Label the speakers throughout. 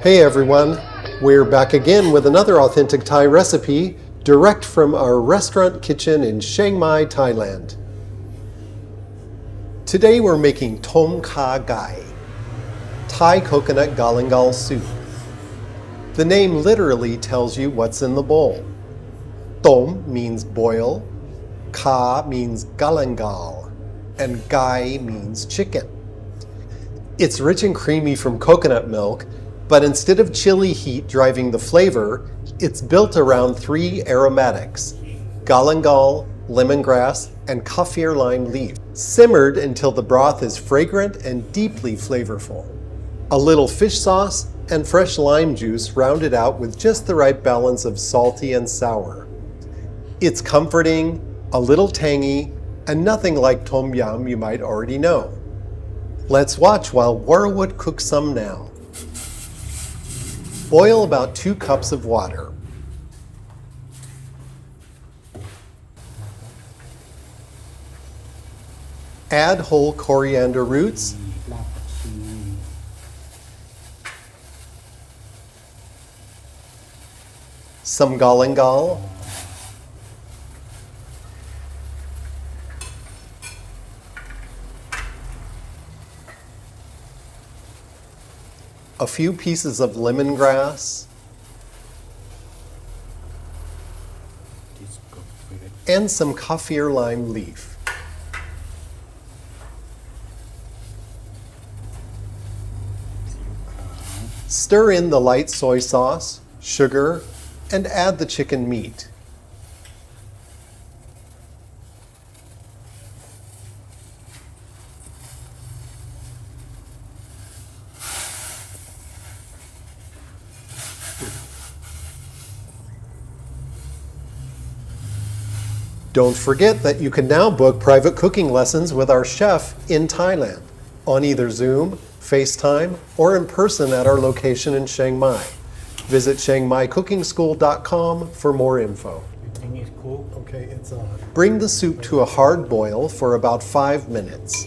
Speaker 1: Hey everyone, we're back again with another authentic Thai recipe direct from our restaurant kitchen in Chiang Mai, Thailand. Today we're making Tom Kha Gai, Thai coconut Galangal soup. The name literally tells you what's in the bowl. Tom means boil, Kha means Galangal, and Gai means chicken. It's rich and creamy from coconut milk, but instead of chili heat driving the flavor, it's built around 3 aromatics: Galangal, lemongrass, and kaffir lime leaf, simmered until the broth is fragrant and deeply flavorful. A little fish sauce and fresh lime juice rounded out with just the right balance of salty and sour. It's comforting, a little tangy, and nothing like tom yum you might already know. Let's watch while Worawut cooks some now. Boil about 2 cups of water. Add whole coriander roots, some galangal, a few pieces of lemongrass, and some kaffir lime leaf. Stir in the light soy sauce, sugar, and add the chicken meat. Don't forget that you can now book private cooking lessons with our chef in Thailand on either Zoom, FaceTime, or in person at our location in Chiang Mai. Visit chiangmaicookingschool.com for more info.
Speaker 2: Okay, it's on.
Speaker 1: Bring the soup to a hard boil for about 5 minutes.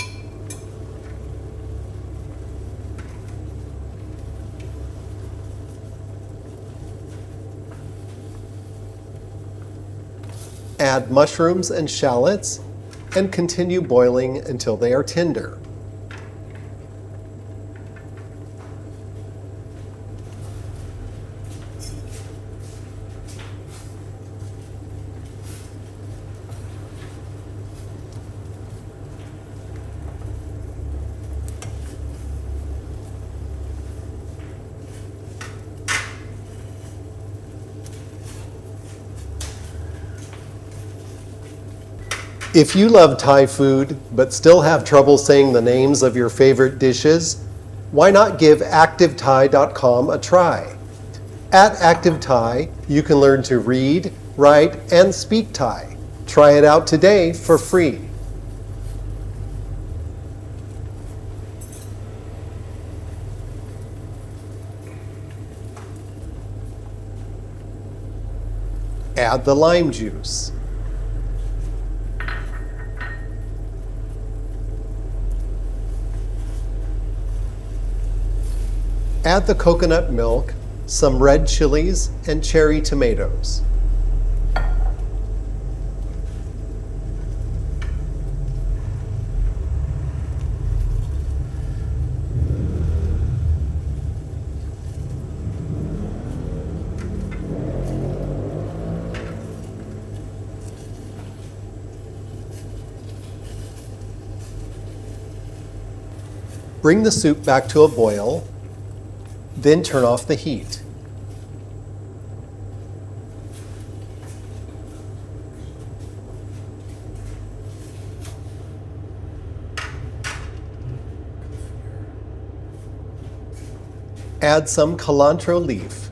Speaker 1: Add mushrooms and shallots and continue boiling until they are tender. If you love Thai food but still have trouble saying the names of your favorite dishes, why not give ActiveThai.com a try? At ActiveThai, you can learn to read, write, and speak Thai. Try it out today for free. Add the lime juice. Add the coconut milk, some red chilies, and cherry tomatoes. Bring the soup back to a boil. Then turn off the heat. Add some cilantro leaf.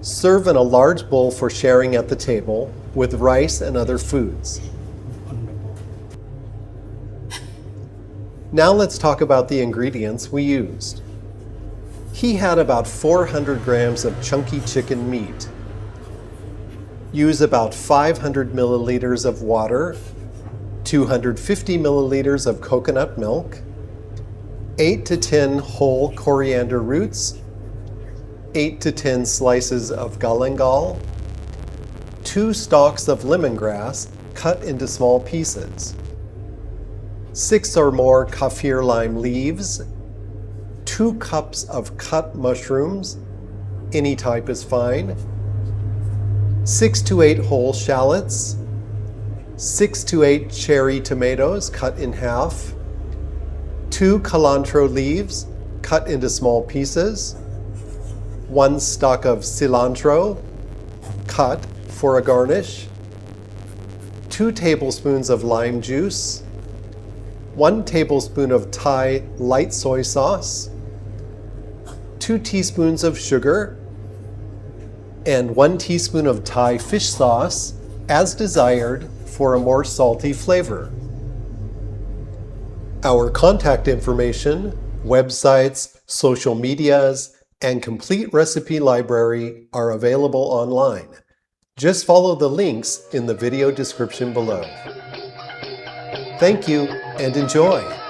Speaker 1: Serve in a large bowl for sharing at the table with rice and other foods. Now let's talk about the ingredients we used. He had about 400 grams of chunky chicken meat. Use about 500 milliliters of water, 250 milliliters of coconut milk, 8 to 10 whole coriander roots, 8 to 10 slices of galangal, 2 stalks of lemongrass cut into small pieces, 6 or more kaffir lime leaves, 2 cups of cut mushrooms, any type is fine, 6 to 8 whole shallots, 6 to 8 cherry tomatoes cut in half, 2 cilantro leaves cut into small pieces, 1 stalk of cilantro cut for a garnish, 2 tablespoons of lime juice, 1 tablespoon of Thai light soy sauce, 2 teaspoons of sugar, and 1 teaspoon of Thai fish sauce as desired for a more salty flavor. Our contact information, websites, social medias, and complete recipe library are available online. Just follow the links in the video description below. Thank you and enjoy!